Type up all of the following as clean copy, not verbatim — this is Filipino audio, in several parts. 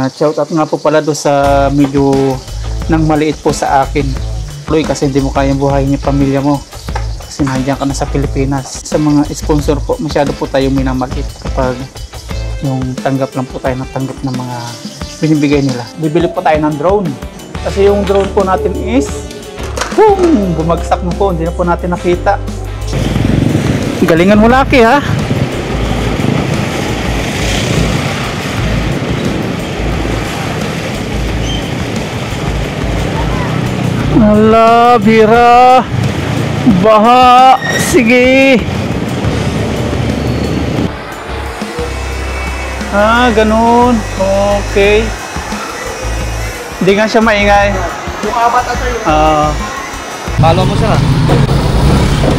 Shout out nga po pala doon sa medyo nang maliit po sa akin. Kasi hindi mo kayang buhayin yung pamilya mo. Kasi nandiyan ka na sa Pilipinas. Sa mga sponsor po, masyado po tayo minamaliit kapag yung tanggap lang po tayo ng tanggap ng mga binibigay nila. Bibili po tayo ng drone. Kasi yung drone po natin is bumagsak na po, hindi na po natin nakita. Galingan mo, Lucky, ha? Ala, bira. Baha. Sige. Ganun. Okay. Hindi nga siya maingay. Bukabat ato yun. Follow mo sir.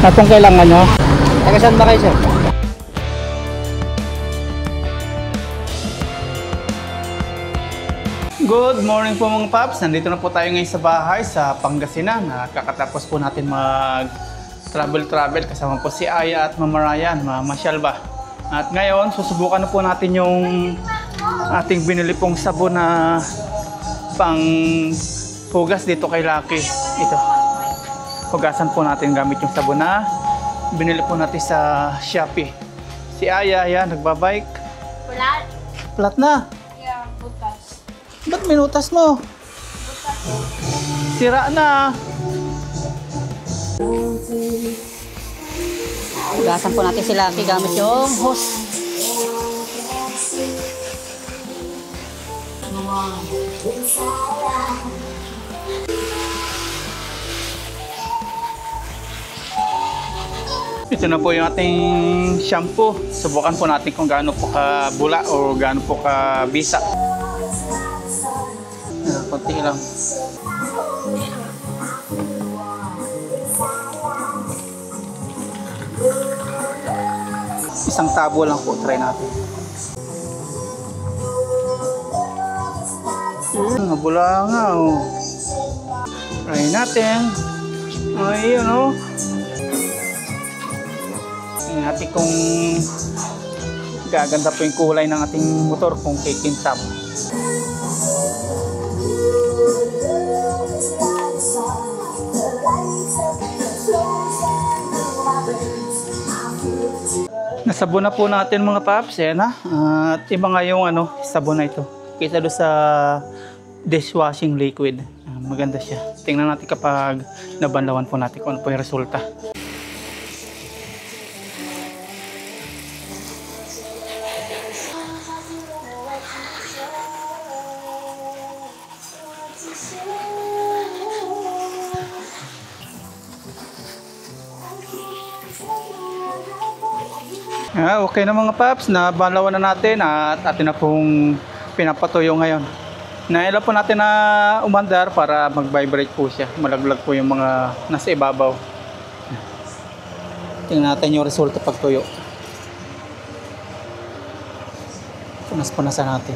Atong kailangan nyo? Taga saan ba kayo sir? Good morning po mga paps. Nandito na po tayo ngayon sa bahay sa Pangasinan. Kakatapos po natin mag-travel kasama po si Aya at Mama Ryan, mamasyal ba. At ngayon, susubukan na po natin yung ating binili pong sabon na pang hugas dito kay Lucky. Ito. Hugasan po natin gamit yung sabon na binili po natin sa Shopee. Si Aya, yan, nagbabike. Flat? Flat na. Yeah, butas. Ba't minutas mo? Sira na. Hugasan po natin si Lucky gamit yung hose. Ito na po yung ating shampoo. Subukan po natin kung gaano po kabula o gaano po kabisa. Konti lang. Isang tabo lang po, try natin. Nabula nga, oh. Try natin. Ay, yun, oh. Tingnan natin kung gaganda po yung kulay ng ating motor kung kikintab. Nasabon na po natin mga paps, yan ha. At iba nga yung sabon na ito. Kaysa doon sa dishwashing liquid. Maganda siya. Tingnan natin kapag nabanlawan po natin kung ano po yung resulta. Okay na mga paps, nabalawan na natin at atin na pong pinapatuyo ngayon. Nailan po natin na umandar para mag-vibrate po siya. Malaglag po yung mga nasa ibabaw. Tingnan natin yung resulta pagtuyo. Punas-punasan natin.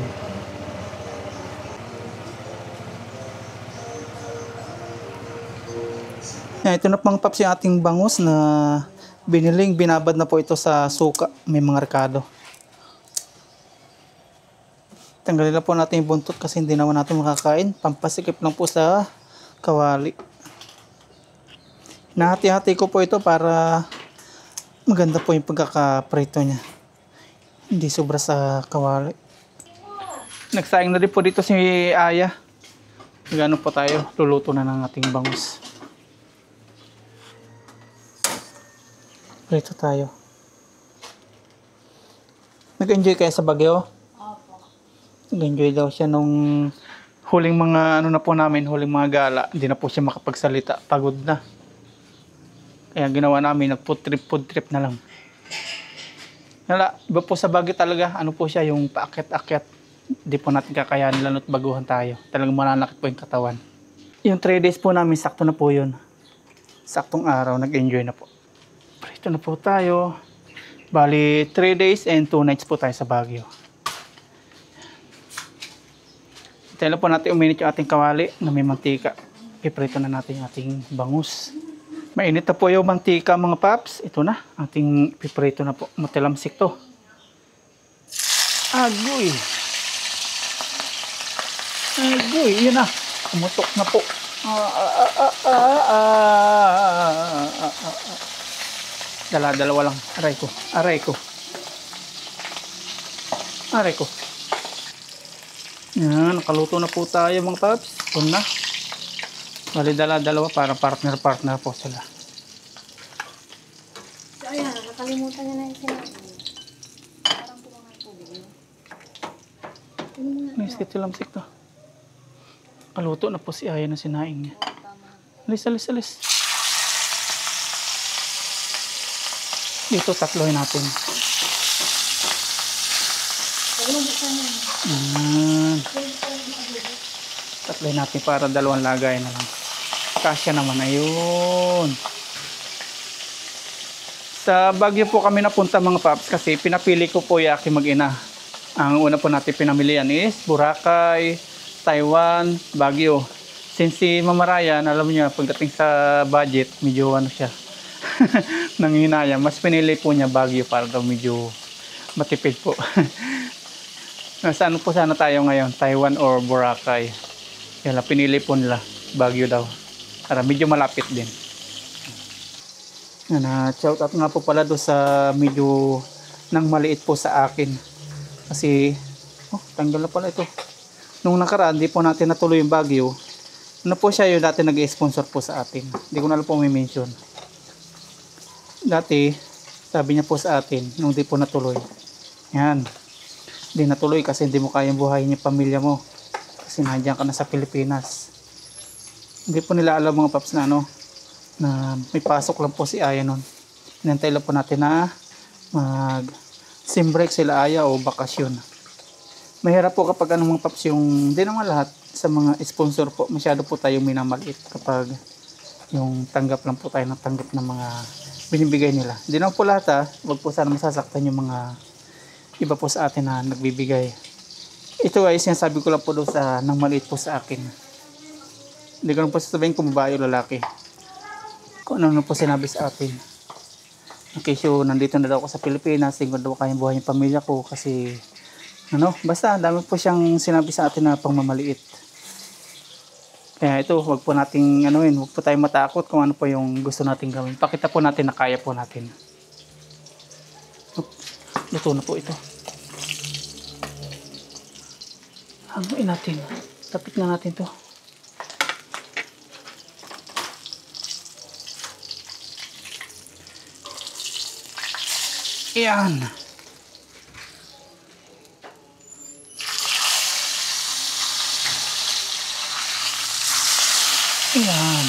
Ito na mga paps yung ating bangus na binabad na po ito sa suka. May mga rekado. Tanggalin na po natin yung buntot kasi hindi naman natin makakain. Pampasikip lang po sa kawali. Nahati-hati ko po ito para maganda po yung pagkakaprito niya. Hindi sobra sa kawali. Nagsaing na rin po dito si Aya. Gano'n po tayo. Luluto na ng ating bangus. Prito tayo. Nag-enjoy kayo sa Baguio? Opo. Nag-enjoy daw siya nung huling mga na po namin, huling mga gala. Hindi na po siya makapagsalita. Pagod na. Kaya ginawa namin, nag-food trip na lang. Iba po sa Baguio talaga, po siya, yung paakyat-akyat. Hindi po natin kakayanin lalo't baguhan tayo. Talagang mananakit po yung katawan. Yung 3 days po namin, sakto na po yun. Saktong araw, nag-enjoy na po. Ito na po tayo. Bali, 3 days and 2 nights po tayo sa Baguio. Ito na po natin uminit yung ating kawali na may mantika. Iprito na natin yung ating bangus. Mainit na po yung mantika mga paps. Ito na, ating iprito na po. Matilamsik to. Agoy! Boy, yun na. Pumutok na po. Dala-dalawa lang. Aray ko. Aray ko. Aray ko. Yan, nakaluto na po tayo mga paps. Ito na. Bali dala-dalawa para partner-partner po sila. So, ayan, nakakalimutan niya na yung sinabi. Parang kulang ang tubig. Niskit silamsik to. Kaluto na po si Aya na sinaing niya. Alis, alis, alis. Dito tatlohin natin. Tatlohin natin para dalawang lagay na lang. Kasya naman, ayun. Sa Baguio po kami napunta mga paps kasi pinapili ko po yung aking mag-ina. Ang una po natin pinamilian is Boracay, Taiwan, Baguio. Since si Mama Ryan, alam niyo, pagdating sa budget, medyo ano siya, nanghinaya. Mas pinili po niya Baguio para daw medyo matipid po. Nasa ano po sana tayo ngayon, Taiwan or Boracay. Kaya pinili po nila Baguio daw. Para medyo malapit din. Shout out nga po pala doon sa medyo nang maliit po sa akin. Kasi, tanggal na pala ito. Nung nakaraan, di po natin natuloy yung Baguio. Ano po siya yung dati nag-sponsor po sa atin. Hindi ko na lang po may mention. Dati, sabi niya po sa atin, nung di po natuloy. Yan. Hindi natuloy kasi hindi mo kayang buhayin yung pamilya mo. Kasi nandiyan ka na sa Pilipinas. Hindi po nila alam mga paps na na may pasok lang po si Aya nun. Inantay lang po natin na sim break sila Aya o bakasyon. Mahirap po kapag mga paps yung, hindi naman lahat sa mga sponsor po, masyado po tayong minamaliit kapag yung tanggap lang po tayo ng tanggap ng mga binibigay nila. Hindi naman po lahat wag po sana masasaktan yung mga iba po sa atin na nagbibigay. Ito guys, sinasabi ko lang po doon sa nang maliit po sa akin. Hindi ko lang po sasabihin kung babae o lalaki. Kung ano po sinabi sa atin. Okay, so nandito na daw ako sa Pilipinas, tingin daw kayang buhay yung pamilya ko kasi basta dami po siyang sinabi sa atin na pangmamaliit. Kaya ito, wag po nating wag po tayong matakot kung ano po yung gusto nating gawin. Pakita po natin na kaya po natin. Luto na po ito. Hanguin natin. Tapit na natin to. Yan. Yan.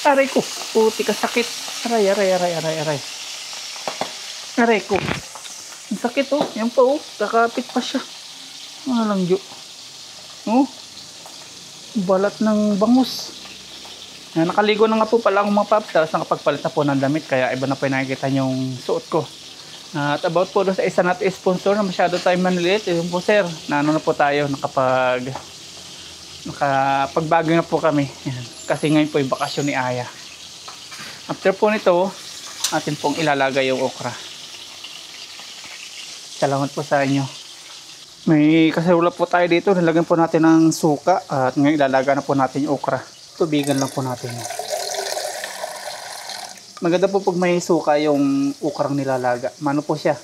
Aray ko. Puti ka sakit. Aray. Aray ko. Ang sakit Yan pa kakapit pa siya. Lang jo. Balat ng bangus. Nakaligo na nga po pala akong mga paps. Tapos nakapagpalit na po ng damit. Kaya iba na po yung nakikita yung suot ko. At about po doon sa isa natin sponsor na masyado tayo manliit. Yung po sir, na po tayo. Nakapagbago na po kami. Yan. Kasi ngayon po yung bakasyon ni Aya. After po nito, atin pong ilalagay yung okra. Salamat po sa inyo. May kaserula po tayo dito. Nilagyan po natin ng suka. At ngayon ilalaga na po natin yung okra. Tubigan lang po natin. Maganda po pag may suka yung okrang nilalaga. Mano po siya.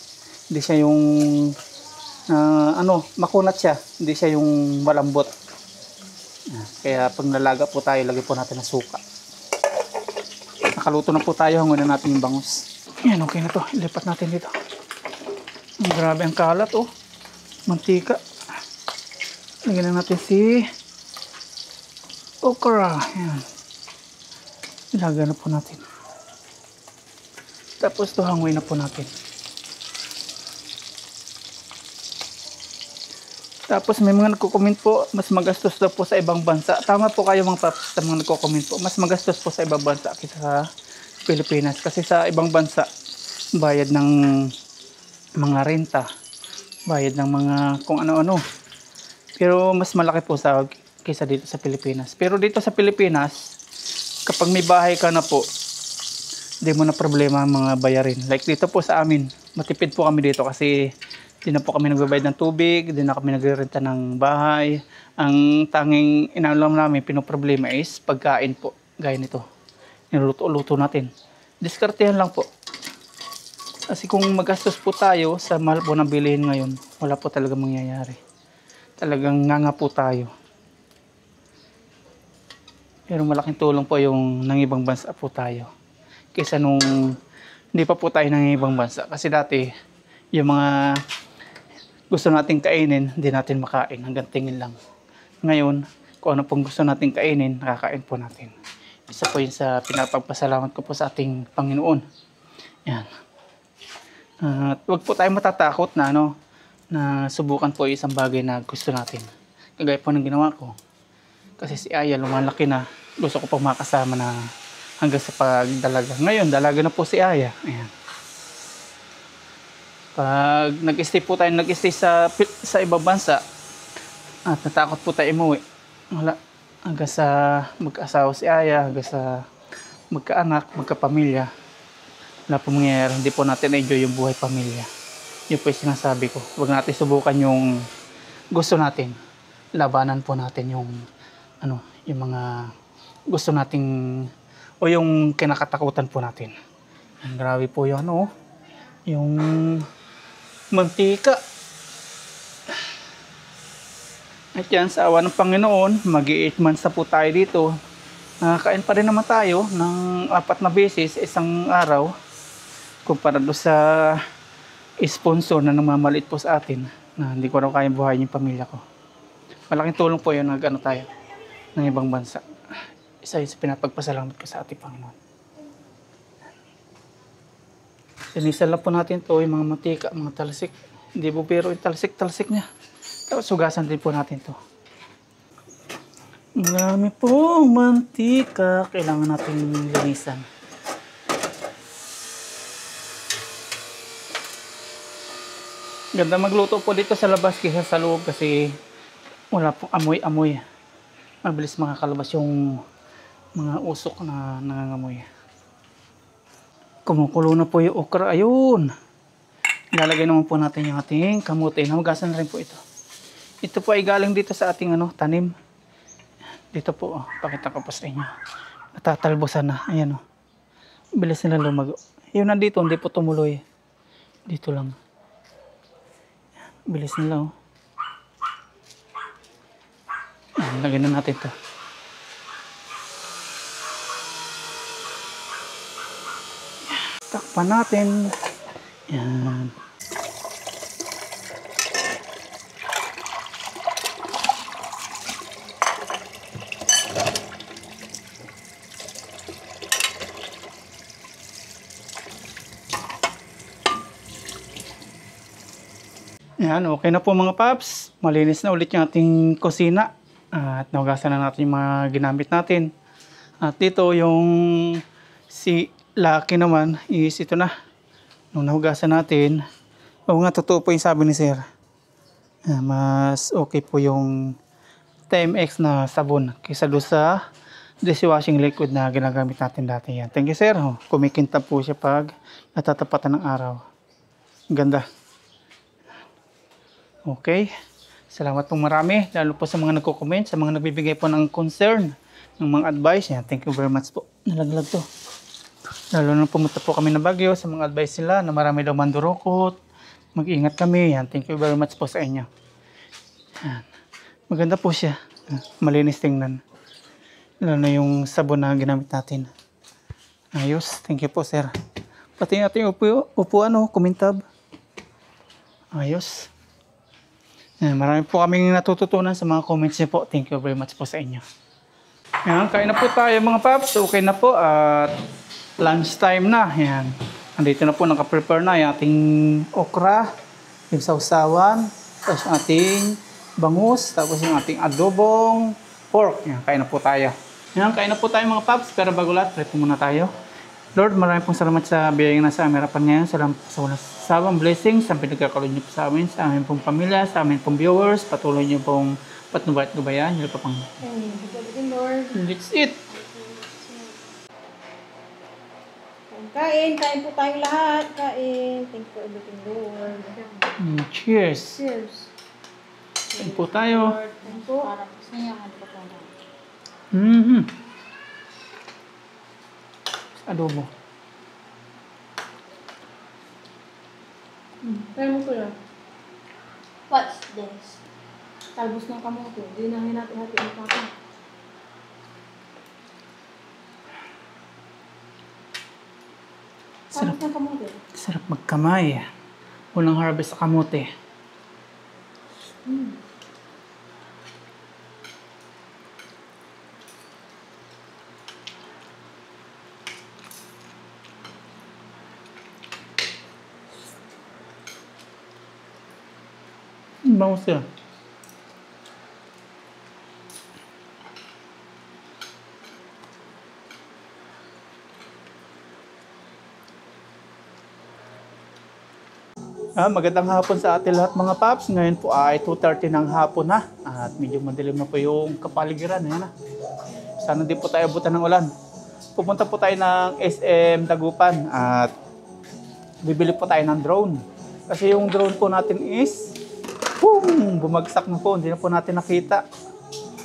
Hindi siya yung makunat siya. Hindi siya yung malambot. Kaya pag nalaga po tayo, lagyan po natin ng suka. Nakaluto na po tayo. Hanguin na natin yung bangus. Yan, okay na to. Ilipat natin dito. Grabe ang kalat mantika. Lagyan na natin si okra. Yan. Ilagay na po natin. Tapos ito hanguin na po natin. Tapos may mga nagko-comment po, mas magastos daw po sa ibang bansa. Tama po kayo mga paps sa mga nagko-comment po. Mas magastos po sa ibang bansa kaysa sa Pilipinas. Kasi sa ibang bansa, bayad ng mga renta. Bayad ng mga kung ano-ano. Pero mas malaki po kaysa dito sa Pilipinas. Pero dito sa Pilipinas, kapag may bahay ka na po, Hindi mo na problema ang mga bayarin. Like dito po sa amin, matipid po kami dito kasi di na po kami nagbabayad ng tubig, di na kami nagrerenta ng bahay. Ang tanging inalam namin, pinoproblema is pagkain po. Gaya nito. Niluto-luto natin. Diskartehan lang po. Kasi kung magastos po tayo sa mahal po ng bilihin ngayon, wala po talaga mangyayari. Talagang nganga po tayo. Pero malaking tulong po yung nangibang bansa po tayo. Kaysa nung hindi pa po tayo nangibang bansa. Kasi dati, yung mga gusto nating kainin, hindi natin makain. Hanggang tingin lang. Ngayon, kung ano pong gusto nating kainin, nakakain po natin. Isa po yun sa pinapagpasalamat ko po sa ating Panginoon. Yan. At huwag po tayo matatakot na na subukan po isang bagay na gusto natin. Kagaya po ng ginawa ko. Kasi si Aya lumalaki na. Gusto ko pa makasama na hanggang sa pagdalaga. Ngayon, dalaga na po si Aya. Ayan. Pag nag-stay sa ibang bansa at natakot po tayo umuwi, wala. Hanggang sa mag-asawa si Aya, hanggang sa magkaanak, magkapamilya, wala po mangyayari. Hindi po natin enjoy yung buhay pamilya. Yun po yung sinasabi ko. Huwag natin subukan yung gusto natin. Labanan po natin yung mga gusto nating o yung kinakatakutan po natin. Grabe po yung yung mantika. At yan, sa awa ng Panginoon, mag-8 months na po tayo dito. Nakakain pa rin naman tayo ng 4 na beses isang araw. Kumpara doon sa sponsor na namamalit po sa atin na hindi ko raw kaya buhayin yung pamilya ko. Malaking tulong po yun tayo ng ibang bansa. Isa yun sa pinapagpasalamat ko sa ating Panginoon. Sinisan lang po natin to yung mga mantika, mga talsik. Hindi po pero yung talsik niya. Tapos sugasan din po natin to. Marami pong mantika. Kailangan natin linisan. Ganda magluto po dito sa labas kaysa sa loob kasi wala pong amoy-amoy. Mabilis makakalabas yung mga usok na nangangamoy. Kumukulo na po yung okra. Ayun! Ilalagay naman po natin yung ating kamote. Nahugasan na rin po ito. Ito po ay galing dito sa ating tanim. Dito po, pakita ko po sa inyo. Natatalbosan na. Ayan o. Bilis nila lumago. Yun nandito, hindi po tumuloy. Dito lang. Bilis nila oh. Lagyan na natin ito. Takpan natin. Yan. Yan, okay na po mga paps. Malinis na ulit yung ating kusina. At nahugasan na natin yung mga ginamit natin. At dito yung si Lucky naman is ito na. Nung nahugasan natin, oo nga, totoo po yung sabi ni Sir. Mas okay po yung TMX na sabon kaysa doon sa dishwashing liquid na ginagamit natin dati. Yan. Thank you Sir. Kumikintab po siya pag natatapatan ng araw. Ganda. Okay. Salamat pong marami. Lalo po sa mga nagko-comment, sa mga nagbibigay po ng concern, ng mga advice. Yan. Thank you very much po. Nalaglag to. Lalo na pumunta po kami na Baguio sa mga advice nila na marami daw mandurukot. Mag-ingat kami. Yan. Thank you very much po sa inyo. Yan. Maganda po siya. Malinis tingnan. Lalo na yung sabon na ginamit natin. Ayos. Thank you po sir. Pati natin upuan kumintab. Ayos. Yan, marami po kaming natututunan sa mga comments niyo po. Thank you very much po sa inyo. Yan, kain na po tayo mga paps. Okay na po at lunch time na. Yan. Andito na po, naka-prepare na yung ating okra, yung sausawan, tapos yung ating bangus, tapos yung ating adobong pork. Yan, kain na po tayo. Yan, kain na po tayo mga paps. Pero bago lahat, pray po muna tayo. Lord, maraming pong salamat sa biyayang nasa aming harapan ngayon. Salamat po sa walang sawang blessings ang pinagkakaroon niyo po sa amin, sa aming pong pamilya, sa aming pong viewers. Patuloy niyo pong patnubayat gubayan. Niyo pa pang... Amen. Lord. That's it. Kain po tayong lahat. Kain. Thank you for everything, Lord. Cheers. Cheers. Kain po tayo. Thank po. Mm-hmm. Adobo. Kaya mo po yan. What's this? Talbos ng kamote. Hindi na hinati-hati ng papa. Sarap. Talbos ng kamote. Sarap magkamay. Unang harvest sa kamote. Bangus ya. Magandang hapon sa ating lahat mga paps. Ngayon po ay 2:30 ng hapon na. At medyo madilim na po yung kapaligiran. Ayan na. Sana di po tayo abutan ng ulan. Pupunta po tayo ng SM Dagupan at bibili po tayo ng drone. Kasi yung drone po natin is bumagsak na po. Hindi na po natin nakita.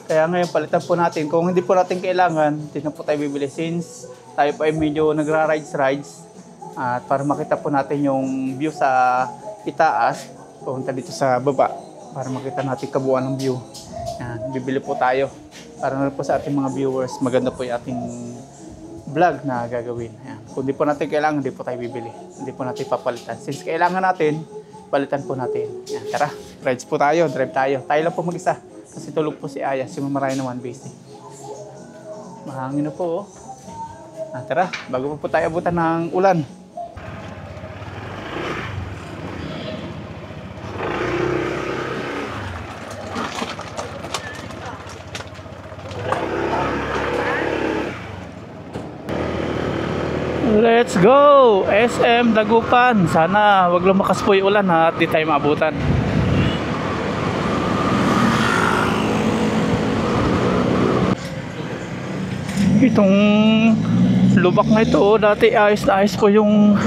Kaya ngayon palitan po natin. Kung hindi po natin kailangan, hindi na po tayo bibili since tayo po ay medyo nagra-rides. At para makita po natin yung view sa itaas, pumunta dito sa baba para makita natin kabuuan ng view. Yan, bibili po tayo para na po sa ating mga viewers maganda po yung ating vlog na gagawin. Yan. Kung di po natin kailangan, hindi po tayo bibili. Hindi po natin papalitan. Since kailangan natin, palitan po natin. Yan, tara, rides po tayo, drive tayo. Tayo lang po mag-isa kasi tulog po si Aya. Si Mamaray naman busy. Mahangin na po. Tara, bago po tayo abutan ng ulan. Let's go! SM Dagupan. Sana wag lumakas po yung ulan at di tayo maabutan. Itong lubak na ito, dati ayos na ayos po yung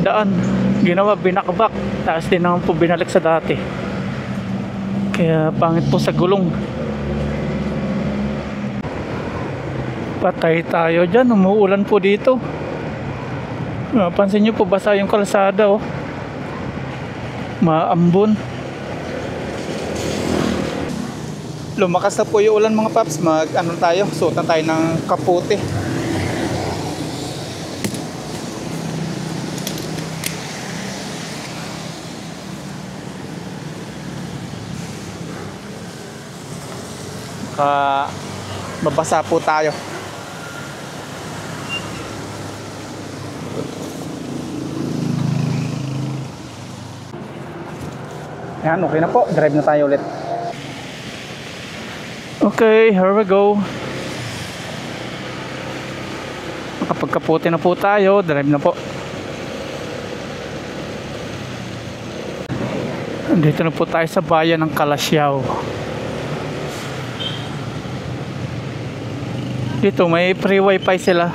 daan. Ginawa binakbak. Taas din naman po binalik sa dati. Kaya pangit po sa gulong. Patay tayo dyan. Umuulan po dito. Pansin nyo po basa yung kalsada oh. Maambon. Lumakas na po yung ulan mga paps. Suot na tayo ng kapote. Mabasa po tayo. Yan, okay na po. Drive na tayo ulit. Okay, here we go. Makapagkaputi na po tayo. Drive na po. Dito na po tayo sa bayan ng Calasiao. Dito may free wifi sila.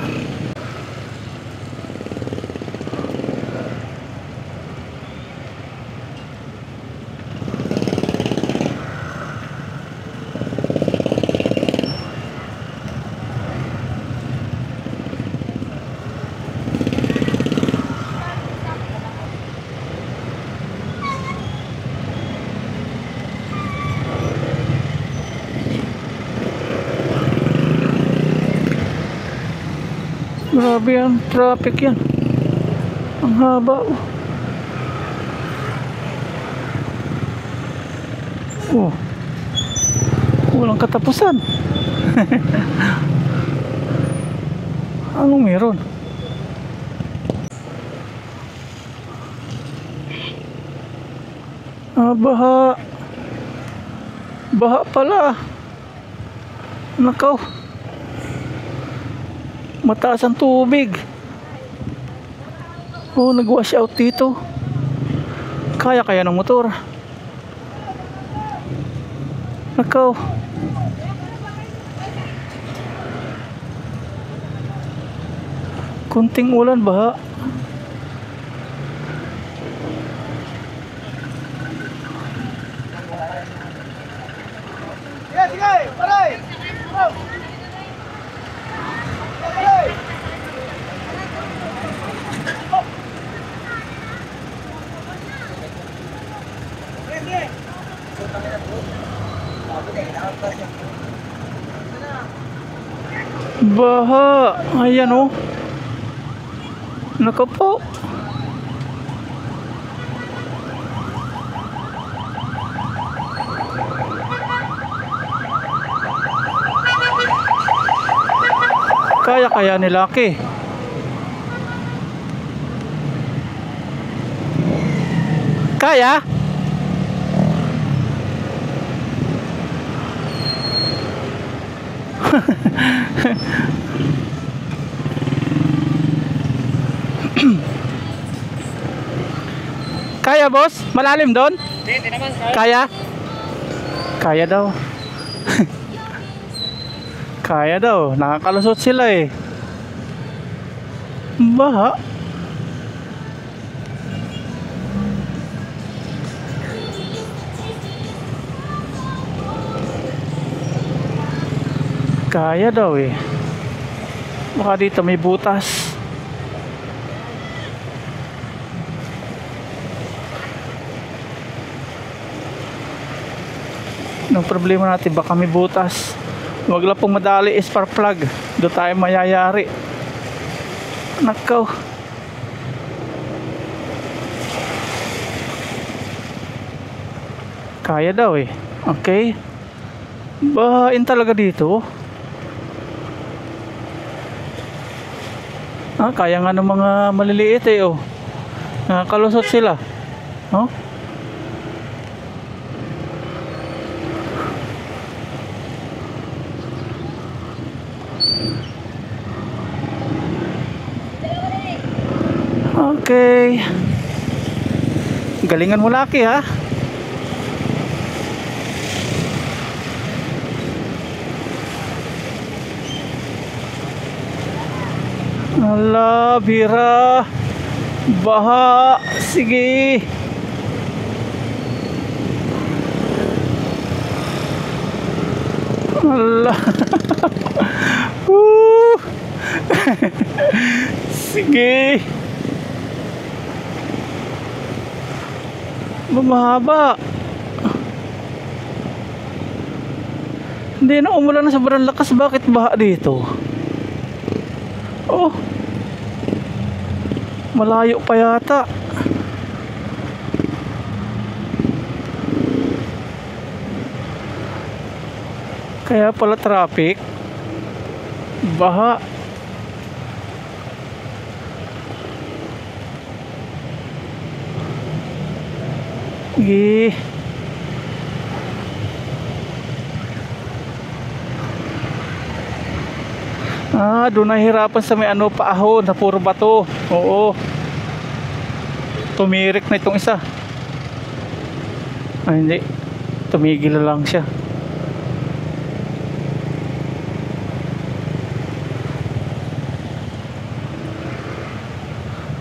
Grabe yan, traffic yan. Ang haba. Oh. Walang katapusan. Anong meron? Baha. Baha pala. Nakaw. Mataas ang tubig. Oh, nag-wash out dito. Kaya ng motor. Nakaw. Kunting ulan ba? Baha. Ayan oh. Nako po. Kaya ni Lucky. Kaya? Kaya boss? Malalim doon? Hindi naman. Kaya? Kaya daw. Kaya daw. Nakakalusot sila eh. Baha. Kaya daw eh. Baka dito may butas. Ang problema natin baka may butas. Huwag lang pong madali spark plug. Doon tayo mayayari. Nakaw. Kaya daw eh. Okay. Bahain talaga dito. Kaya nga ng mga maliliit eh oh. Nakakalusot sila. Oh. Okay. Galingan mo Lucky ha. Ala, bira. Baha. Sige. Ala. Sige. Mahaba. Hindi na umulan na sobrang lakas. Bakit baha dito? Oh. Malayo pa yata. Kaya pala traffic. Baha. Gih. Doon nahihirapan sa may ano paahon na puro bato. Oo. Tumirik na itong isa. Ay hindi. Tumigil na lang siya.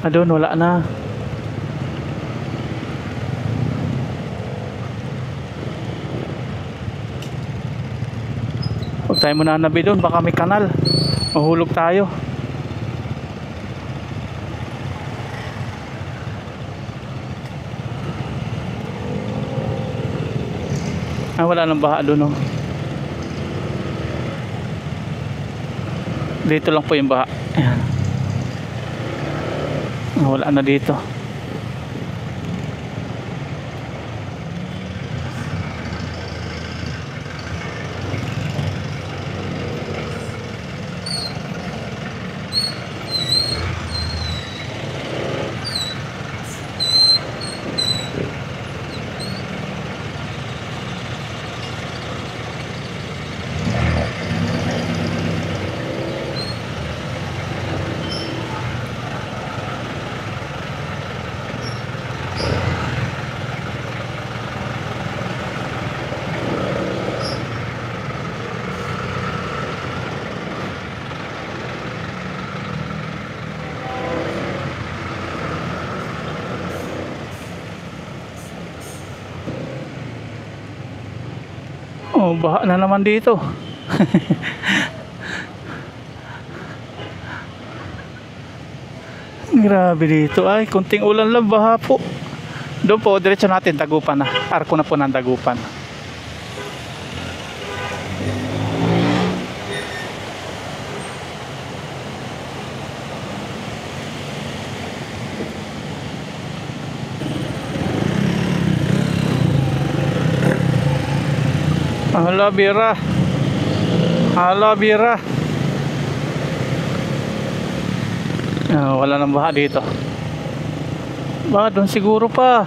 Doon wala na. Huwag tayo muna nabi doon, baka may kanal. Mahulog tayo. Wala nang baha doon oh. Dito lang po yung baha. Ayan. Wala na dito. Baha na naman dito. Grabe dito. Ay, kunting ulan lang, baha po. Doon po, diretso natin, Dagupan na. Arko na po ng Dagupan. Hala, bira. Hala, bira. Wala nang baha dito. Baha doon siguro pa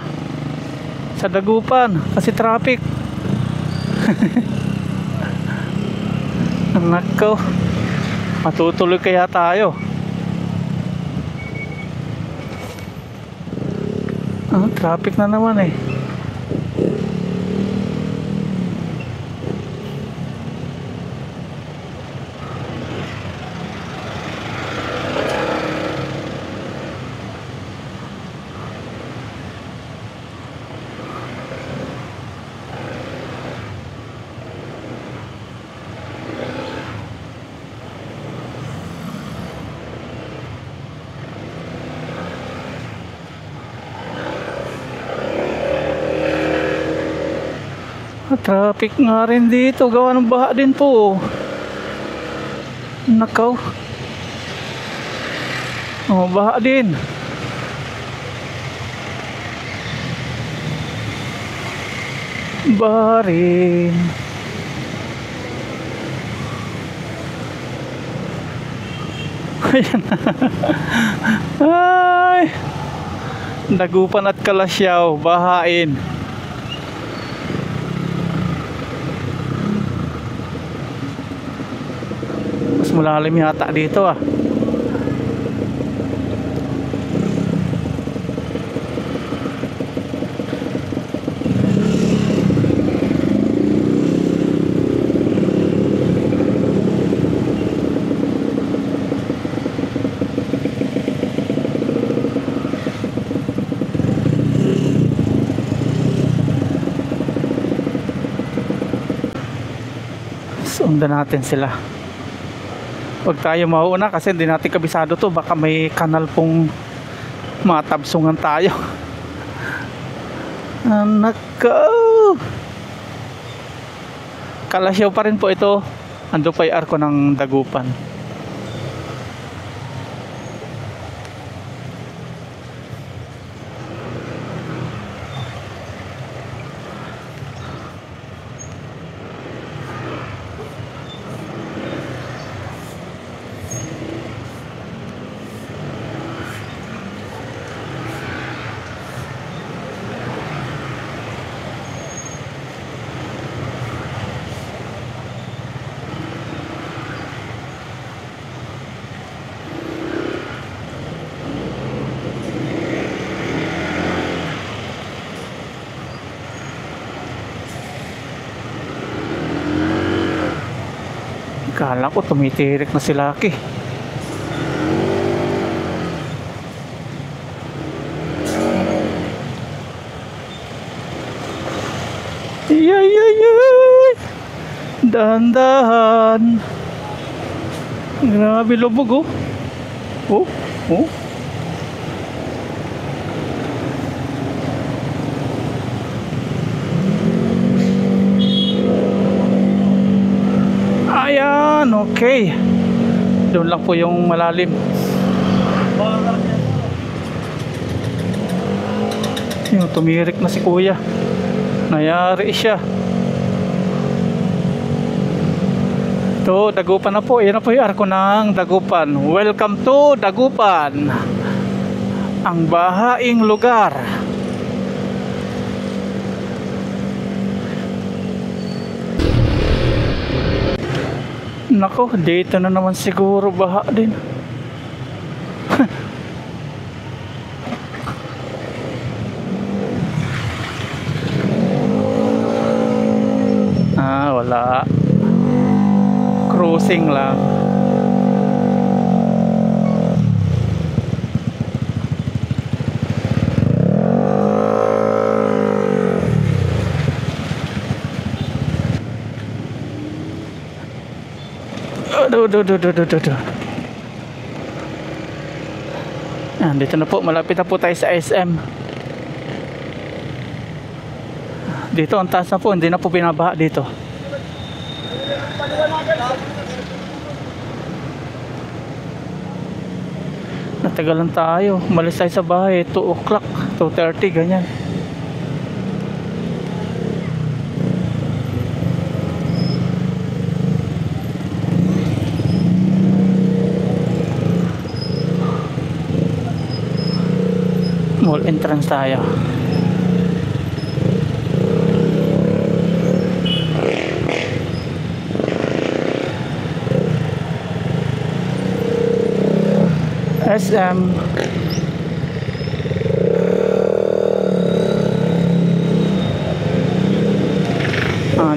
sa Dagupan kasi traffic. Nako, matutuloy kaya tayo. Traffic na naman eh. Traffic nga rin dito, gawa ng baha din po. Nakaw. Baha din. Baha rin. Ayan. Ay, Dagupan at Kalasyaw, bahain. Mas malalim yata dito ah. Sundan natin sila. Huwag tayo mauuna kasi hindi natin kabisado to. Baka may kanal pong matabsungan tayo. Nako. Kalasyaw pa rin po ito. Ando pa yung arko ng Dagupan. Kala ko tumitirik na si Lucky. Yay! Dahan-dahan. Grabe lubog oh. Oh. Ayan, okay. Doon lang po yung malalim. Yung tumirik na si kuya. Nayari siya. Ito, Dagupan na po. Ayan na po yung arko ng Dagupan. Welcome to Dagupan. Ang bahaing lugar. Nako, dito na naman siguro baha din. Wala. Cruising lang. Do. Yan, dito na po. Malapit na po tayo sa SM. Dito, ang taas na po. Hindi na po binabaha dito. Natagalan tayo. Umalis tayo sa bahay. 2 o'clock. 2:30, ganyan. Mall entrance tayo. SM.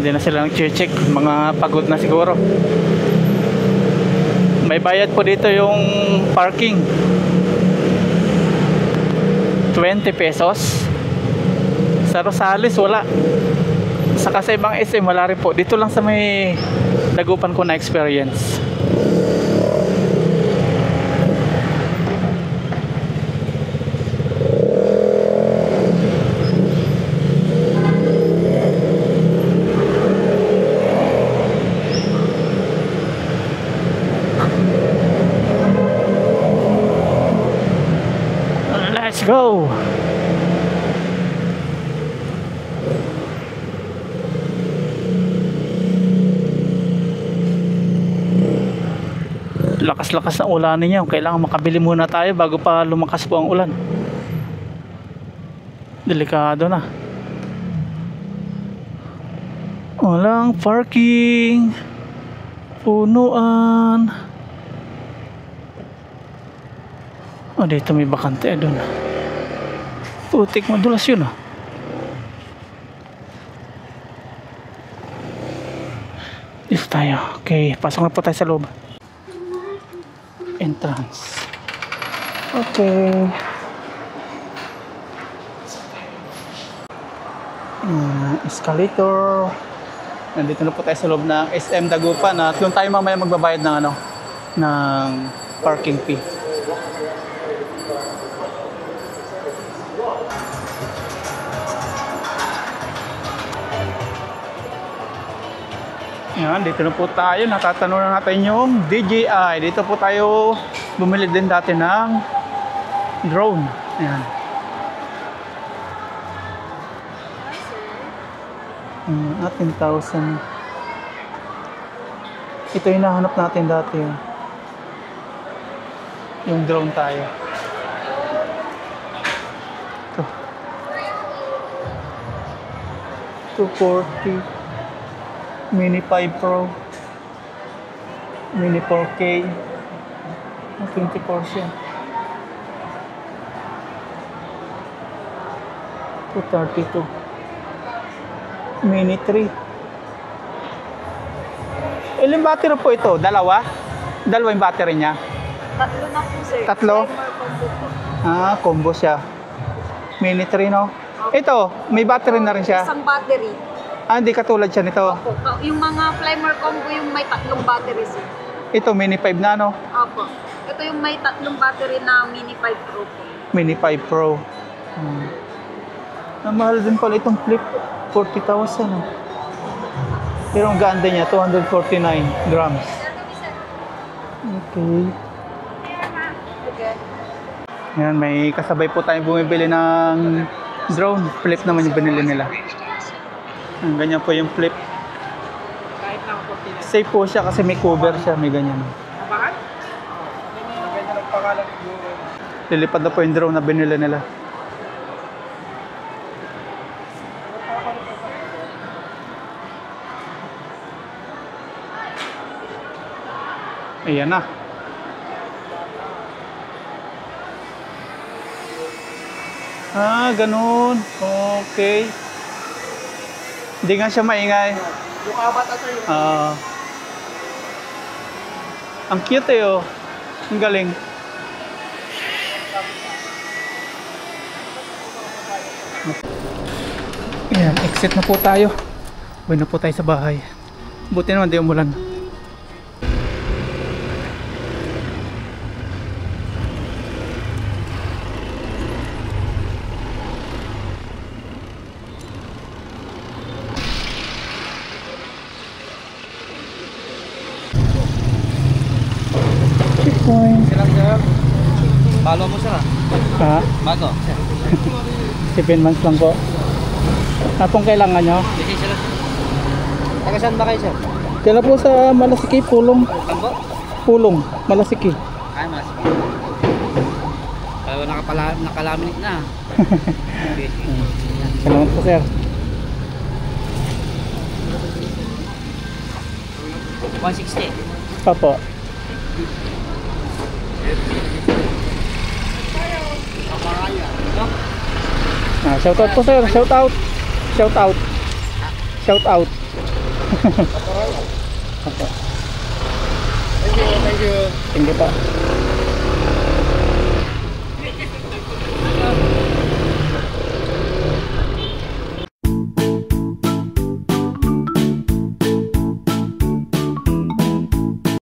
Hindi na sila nag-check. Mga pagod na siguro. May bayad po dito yung parking. 20 pesos. Sa Rosales wala. Saka sa ibang SM wala rin po. Dito lang sa may Dagupan ko na experience. Let's go. Lakas-lakas na ulanin niya. Kailangan makabili muna tayo bago pa lumakas po ang ulan. Delikado na. Walang parking. Punuan. Oh, dito may bakante doon. Putik, madulas yun ah. Dito tayo. Okay, pasok na po tayo sa loob. Entrance. Okay. Escalator. Nandito na po tayo sa loob ng SM Dagupan at doon tayo mamaya magbabayad ng ng parking fee. Yan, dito na po tayo. Natatanong na natin yung DJI. Dito po tayo bumili din dati ng drone. Yan. 10,000. Ito yung nahanap natin dati. Yung drone tayo. Ito. 240. Mini 5 Pro, Mini 4K, 20%. 232. Mini 3. Ilang battery po ito? Dalawa? Dalawa yung battery niya? Tatlo na po, sir. Tatlo? Timer combo po. Combo siya. Mini 3, no? Ito, may battery na rin siya. Isang battery. Hindi katulad siya nito. Opo. Yung mga Flamer combo yung may tatlong battery, sir. Ito, Mini 5 na, no? Opo. Ito yung may tatlong battery na Mini 5 Pro po. Mini 5 Pro. Mahal din pala itong flip. 40,000. Oh. Pero ang ganda niya, 249 grams. Okay. Yan, may kasabay po tayong bumibili ng drone. Flip naman yung binili nila. Ang ganyan po yung flip. Safe po siya kasi may cover siya. May ganyan. Lilipad na po yung drone na binili nila. Ayan na. Ganun. Okay. Hindi nga siya maingay. Yung kabata sa'yo. Ang cute eh oh. Ang galing. Ayan, exit na po tayo. Uwi na po tayo sa bahay. Buti naman di umulan. Follow mo sir ah. Ha? Bago. 7 months lang po. Anong kailangan nyo? Sige sir. Taga saan ba kayo sir? Dala po sa Malasiki, Pulong. Tambo? Pulong, Malasiki. Ay, mas. Kaya nakalaminate na. Okay. Salamat po sir. 160. Papo. Shout out po sir, shout out. Shout out. Shout out. Thank you. Thank you po.